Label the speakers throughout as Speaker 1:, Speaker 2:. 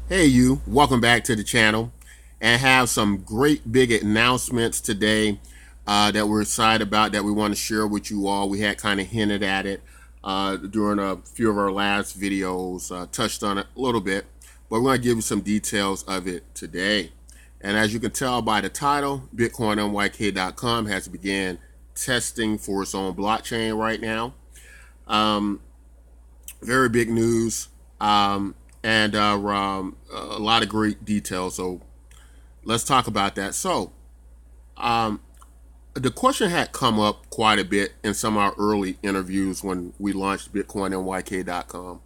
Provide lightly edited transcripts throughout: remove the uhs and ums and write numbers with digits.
Speaker 1: Hey you, welcome back to the channel and have some great big announcements today that we're excited about that we want to share with you all. We had kind of hinted at it during a few of our last videos, touched on it a little bit, but we're going to give you some details of it today. And as you can tell by the title, BitcoinMYK.com has begun testing for its own blockchain right now. Very big news. And a lot of great details. So let's talk about that. So the question had come up quite a bit in some of our early interviews when we launched BitcoinMYK.com.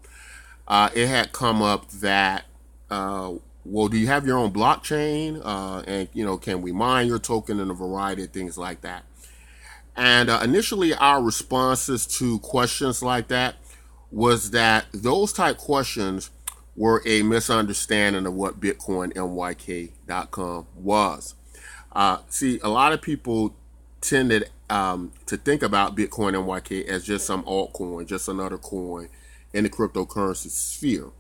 Speaker 1: It had come up that, well, do you have your own blockchain? And, can we mine your token and a variety of things like that? And initially, our responses to questions like that was that those type questions were a misunderstanding of what BitcoinMYK.com was. See, a lot of people tended to think about Bitcoin MYK as just some altcoin, just another coin in the cryptocurrency sphere.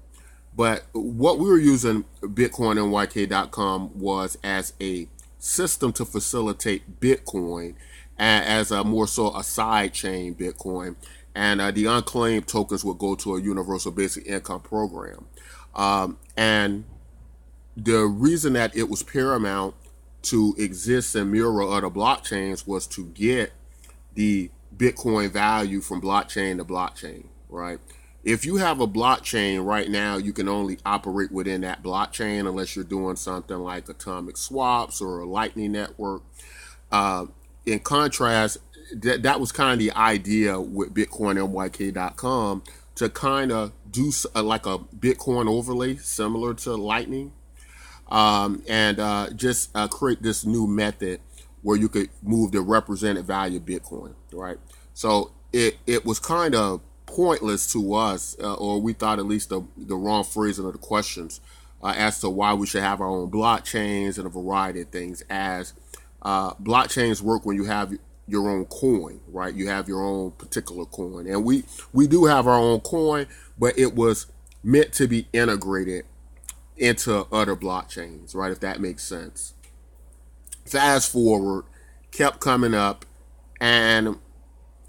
Speaker 1: But what we were using BitcoinMYK.com was as a system to facilitate Bitcoin as a more so a side chain Bitcoin. And the unclaimed tokens would go to a universal basic income program. And the reason that it was paramount to exist and mirror other blockchains was to get the Bitcoin value from blockchain to blockchain, right? If you have a blockchain right now, you can only operate within that blockchain unless you're doing something like atomic swaps or a Lightning Network. In contrast, that was kind of the idea with BitcoinMYK.com to kind of do like a Bitcoin overlay similar to Lightning, and just create this new method where you could move the represented value of Bitcoin, right? So it was kind of pointless to us, or we thought at least the wrong phrasing of the questions as to why we should have our own blockchains and a variety of things, as blockchains work when you have your own coin, right? You have your own particular coin. And we do have our own coin, but it was meant to be integrated into other blockchains, right? If that makes sense. Fast forward, kept coming up, and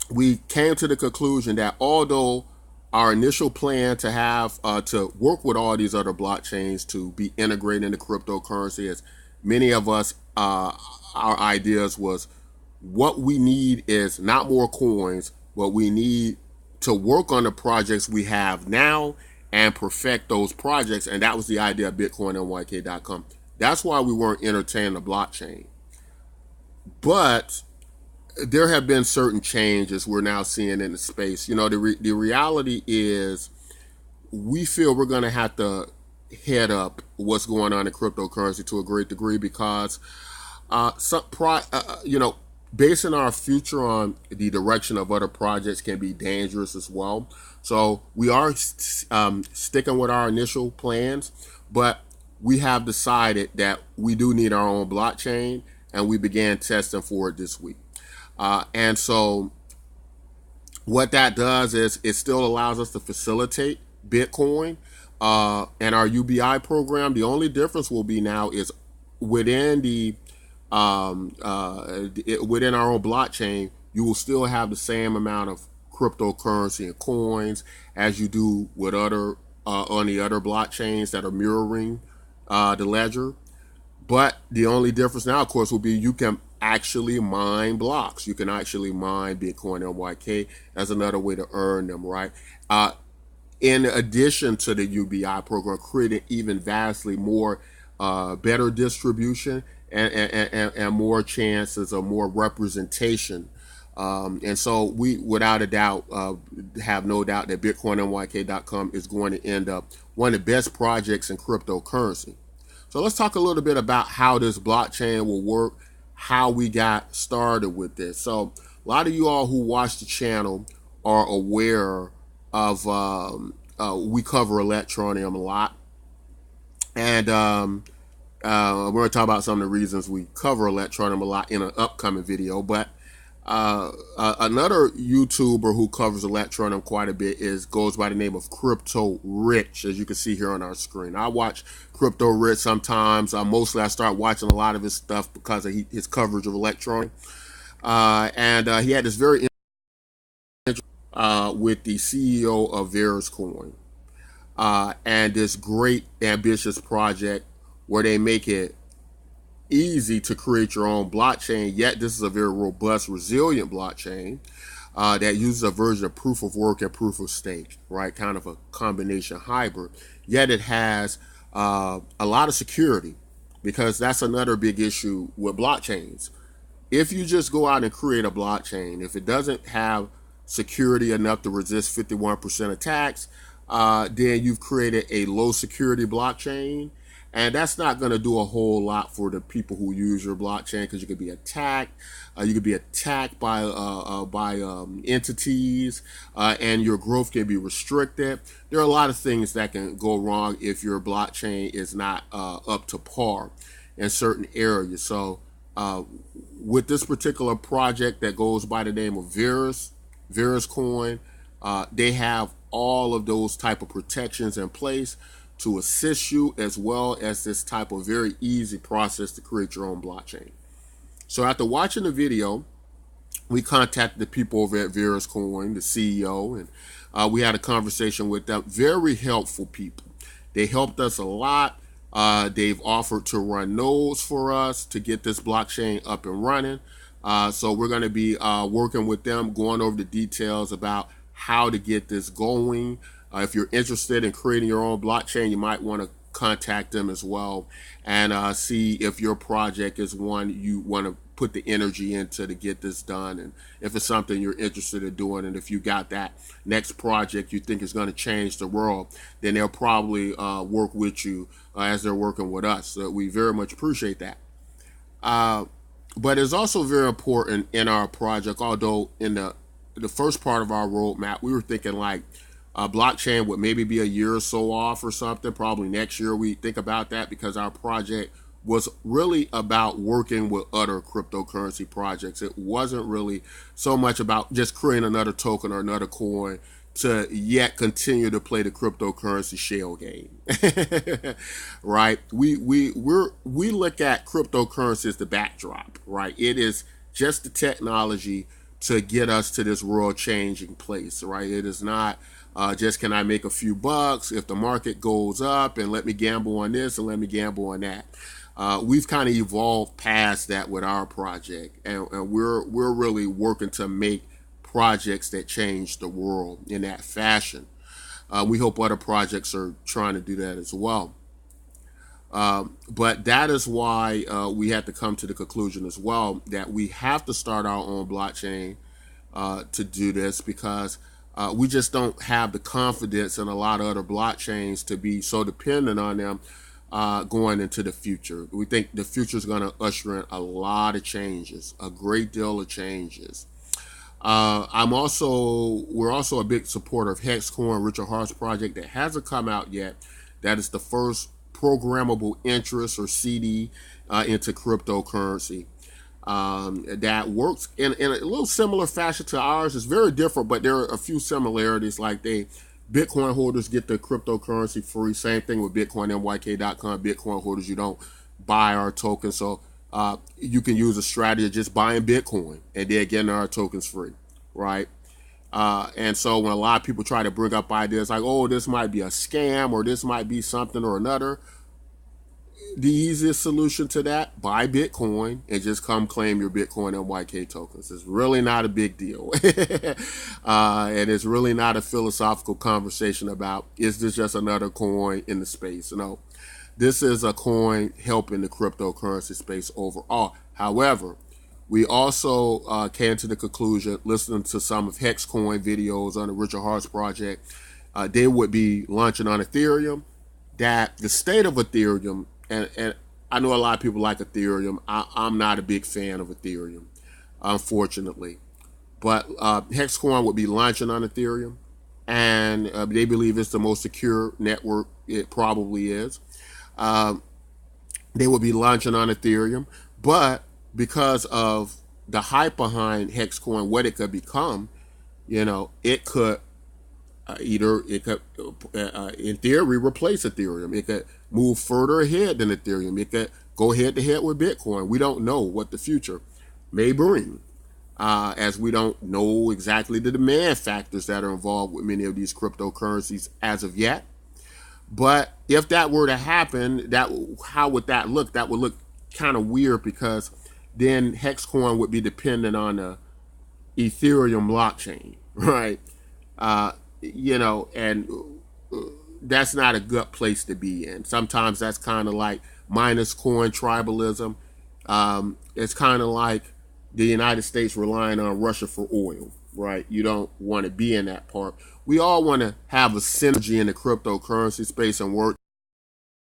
Speaker 1: we came to the conclusion that although our initial plan to have to work with all these other blockchains to be integrated into cryptocurrency, as many of us, our ideas was, what we need is not more coins, but we need to work on the projects we have now and perfect those projects. And that was the idea of BitcoinMYK.com. That's why we weren't entertaining the blockchain. But there have been certain changes we're now seeing in the space. The reality is we feel we're going to have to head up what's going on in cryptocurrency to a great degree, because basing our future on the direction of other projects can be dangerous as well. So we are sticking with our initial plans, but we have decided that we do need our own blockchain, and we began testing for it this week. And so what that does is it still allows us to facilitate Bitcoin and our UBI program. The only difference will be now is within the within our own blockchain, you will still have the same amount of cryptocurrency and coins as you do with other on the other blockchains that are mirroring the ledger. But the only difference now, of course, will be you can actually mine blocks. You can actually mine Bitcoin MYK as another way to earn them, right? In addition to the UBI program, creating even vastly more better distribution and more chances of more representation. And so we, without a doubt, have no doubt that BitcoinMYK.com is going to end up one of the best projects in cryptocurrency. So let's talk a little bit about how this blockchain will work, how we got started with this. So a lot of you all who watch the channel are aware of, we cover Electroneum a lot. And we're going to talk about some of the reasons we cover Electroneum a lot in an upcoming video. But Another YouTuber who covers Electron quite a bit goes by the name of Crypto Rich, as you can see here on our screen. I watch Crypto Rich sometimes. Mostly I start watching a lot of his stuff because of his coverage of Electron. And he had this very with the CEO of Veriscoin, and this great ambitious project where they make it easy to create your own blockchain, yet this is a very robust, resilient blockchain that uses a version of proof of work and proof of stake, right? Kind of a combination hybrid. Yet it has a lot of security, because that's another big issue with blockchains. If you just go out and create a blockchain, if it doesn't have security enough to resist 51% attacks, then you've created a low security blockchain. And that's not going to do a whole lot for the people who use your blockchain, because you could be attacked. You could be attacked by entities, and your growth can be restricted. There are a lot of things that can go wrong if your blockchain is not up to par in certain areas. So with this particular project that goes by the name of Veriscoin, they have all of those type of protections in place to assist you, as well as this type of very easy process to create your own blockchain. So after watching the video, we contacted the people over at Veriscoin, the CEO, and we had a conversation with them. Very helpful people. They helped us a lot. They've offered to run nodes for us to get this blockchain up and running. So we're going to be working with them, going over the details about how to get this going. If you're interested in creating your own blockchain, you might want to contact them as well, and see if your project is one you want to put the energy into to get this done, and if it's something you're interested in doing, and if you got that next project you think is going to change the world, then they'll probably work with you as they're working with us. So we very much appreciate that. But it's also very important in our project, although in the first part of our roadmap, we were thinking like blockchain would maybe be a year or so off or something. Probably next year we think about that, because our project was really about working with other cryptocurrency projects. It wasn't really so much about just creating another token or another coin to yet continue to play the cryptocurrency shell game. Right? We look at cryptocurrency as the backdrop, right? It is just the technology to get us to this world changing place, right? It is not just, can I make a few bucks if the market goes up, and let me gamble on this and let me gamble on that. We've kind of evolved past that with our project, and we're really working to make projects that change the world in that fashion. We hope other projects are trying to do that as well. But that is why we had to come to the conclusion as well that we have to start our own blockchain to do this, because we just don't have the confidence in a lot of other blockchains to be so dependent on them going into the future. We think the future is going to usher in a lot of changes, a great deal of changes. We're also a big supporter of Hexcoin, Richard Hart's project that hasn't come out yet. That is the first programmable interest, or CD, into cryptocurrency. That works in a little similar fashion to ours. It's very different, but there are a few similarities. Like Bitcoin holders get the cryptocurrency free. Same thing with Bitcoin, MYK.com. Bitcoin holders, you don't buy our token. So you can use a strategy of just buying Bitcoin and then getting our tokens free, right? And so when a lot of people try to bring up ideas like, oh, this might be a scam, or this might be something or another, the easiest solution to that, buy Bitcoin and just come claim your Bitcoin MYK tokens. It's really not a big deal. And it's really not a philosophical conversation about, is this just another coin in the space? No, this is a coin helping the cryptocurrency space overall. However, we also came to the conclusion, listening to some of Hexcoin videos on the Richard Hart's project, they would be launching on Ethereum, that the state of Ethereum, and I know a lot of people like Ethereum. I'm not a big fan of Ethereum, unfortunately. But Hexcoin would be launching on Ethereum, and they believe it's the most secure network. It probably is. They would be launching on Ethereum, but because of the hype behind Hexcoin, what it could become, it could in theory, replace Ethereum. It could move further ahead than Ethereum. It could go head to head with Bitcoin. We don't know what the future may bring, as we don't know exactly the demand factors that are involved with many of these cryptocurrencies as of yet. But if that were to happen, how would that look? That would look kind of weird, because then Hexcoin would be dependent on the Ethereum blockchain, right? And that's not a good place to be in. Sometimes that's kind of like minus coin tribalism. It's kind of like the United States relying on Russia for oil, right? You don't want to be in that part. We all want to have a synergy in the cryptocurrency space and work.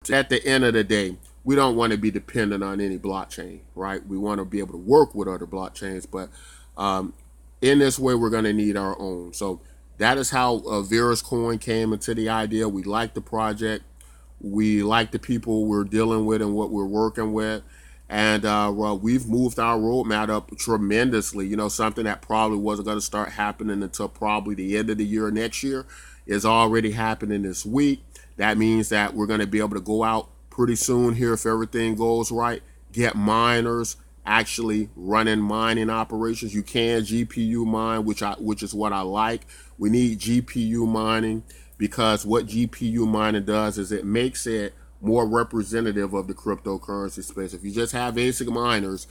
Speaker 1: At the end of the day, we don't want to be dependent on any blockchain, right? We want to be able to work with other blockchains, but in this way, we're going to need our own. So that is how Verus Coin came into the idea. We like the project. We like the people we're dealing with and what we're working with. And we've moved our roadmap up tremendously. Something that probably wasn't going to start happening until probably the end of the year next year is already happening this week. That means that we're going to be able to go out pretty soon here, if everything goes right, get miners actually running mining operations. You can GPU mine, which is what I like. We need GPU mining, because what GPU mining does is it makes it more representative of the cryptocurrency space. If you just have ASIC miners,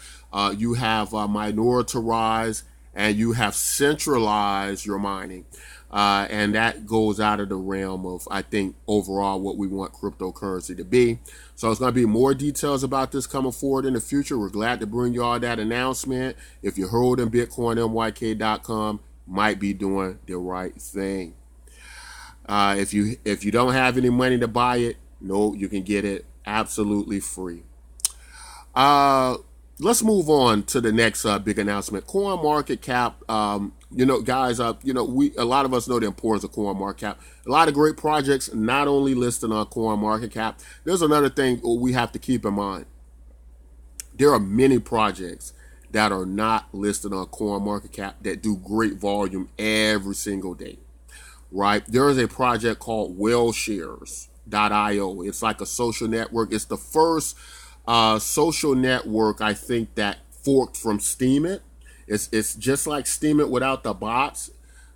Speaker 1: you have minoritarize and you have centralized your mining. And that goes out of the realm of, I think, overall what we want cryptocurrency to be. So it's going to be more details about this coming forward in the future. We're glad to bring you all that announcement. If you're holding Bitcoin, MYK.com might be doing the right thing. If you don't have any money to buy it, no, you can get it absolutely free. Let's move on to the next big announcement. CoinMarketCap. Guys, a lot of us know the importance of CoinMarketCap. A lot of great projects not only listed on CoinMarketCap. There's another thing we have to keep in mind. There are many projects that are not listed on CoinMarketCap that do great volume every single day, right? There is a project called WellShares.io. It's like a social network. It's the first social network, I think, that forked from Steemit. It's just like Steemit without the bots.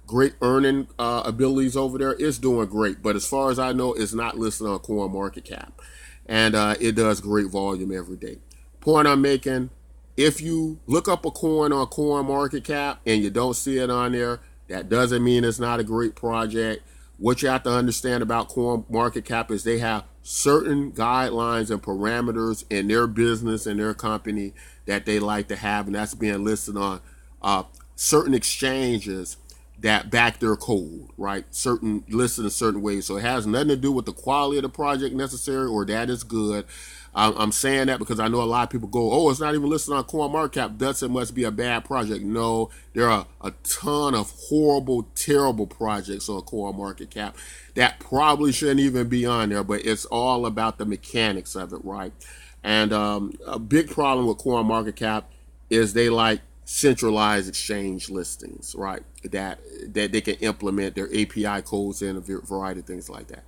Speaker 1: Great earning abilities over there. It's doing great, but as far as I know, it's not listed on CoinMarketCap, and it does great volume every day. Point I'm making: if you look up a coin on CoinMarketCap and you don't see it on there, that doesn't mean it's not a great project. What you have to understand about CoinMarketCap is they have certain guidelines and parameters in their business and their company that they like to have, and that's being listed on certain exchanges that back their code, right? Listed in certain ways. So it has nothing to do with the quality of the project necessarily, or that is good. I'm saying that because I know a lot of people go, oh, it's not even listed on CoinMarketCap, thus it must be a bad project. No, there are a ton of horrible, terrible projects on CoinMarketCap that probably shouldn't even be on there, but it's all about the mechanics of it, right? And a big problem with CoinMarketCap is they like centralized exchange listings, right? That they can implement their API codes in, a variety of things like that.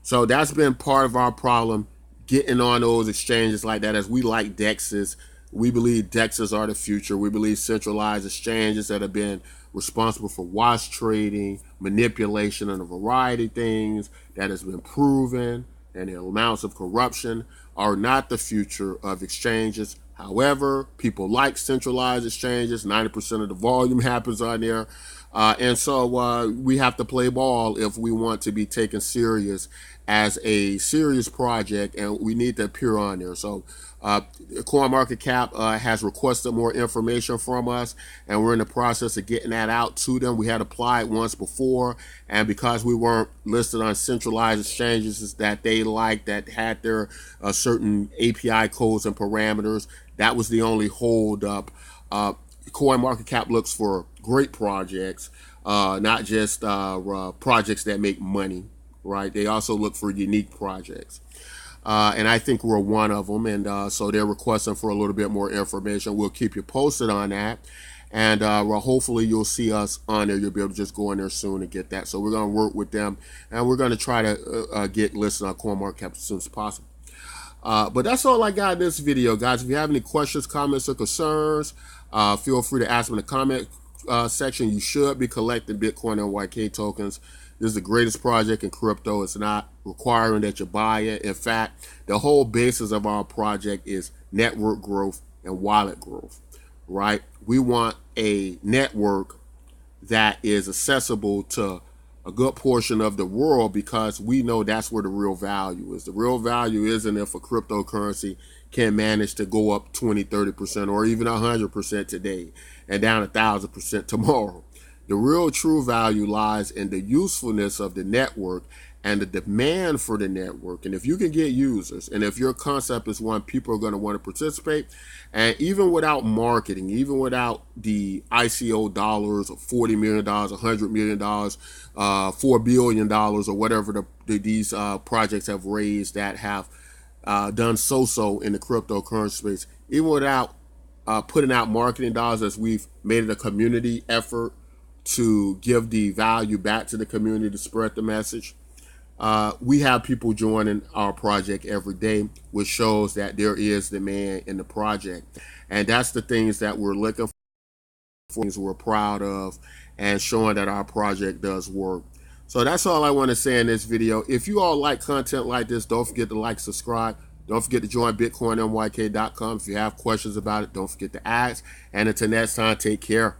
Speaker 1: So that's been part of our problem, getting on those exchanges like that, as we like DEXs. We believe DEXs are the future. We believe centralized exchanges that have been responsible for wash trading, manipulation, and a variety of things that has been proven, and the amounts of corruption are not the future of exchanges. However, people like centralized exchanges. 90% of the volume happens on there. And so we have to play ball if we want to be taken serious as a serious project, and we need to appear on there. So CoinMarketCap has requested more information from us, and we're in the process of getting that out to them. We had applied once before, and because we weren't listed on centralized exchanges that they liked, that had their certain API codes and parameters, that was the only hold up. CoinMarketCap looks for great projects, not just projects that make money, right? They also look for unique projects. and I think we're one of them. And so they're requesting for a little bit more information. We'll keep you posted on that. And well, hopefully you'll see us on there. You'll be able to just go in there soon and get that. So we're going to work with them, and we're going to try to get listed on CoinMarketCap as soon as possible. But that's all I got in this video, guys. If you have any questions, comments, or concerns, feel free to ask them in the comment section. You should be collecting Bitcoin and MYK tokens. This is the greatest project in crypto. It's not requiring that you buy it. In fact, the whole basis of our project is network growth and wallet growth, right? We want a network that is accessible to a good portion of the world, because we know that's where the real value is. The real value isn't if a cryptocurrency can manage to go up 20, 30%, or even 100% today and down 1,000% tomorrow. The real true value lies in the usefulness of the network and the demand for the network. And if you can get users, and if your concept is one people are going to want to participate, and even without marketing, even without the ICO dollars of $40 million, $100 million, $4 billion, or whatever these projects have raised that have done so in the cryptocurrency space, even without putting out marketing dollars, as we've made it a community effort to give the value back to the community to spread the message. We have people joining our project every day, which shows that there is demand in the project. And that's the things that we're looking for, things we're proud of, and showing that our project does work. So that's all I want to say in this video. If you all like content like this, don't forget to like, subscribe. Don't forget to join BitcoinMYK.com. If you have questions about it, don't forget to ask. And until next time, take care.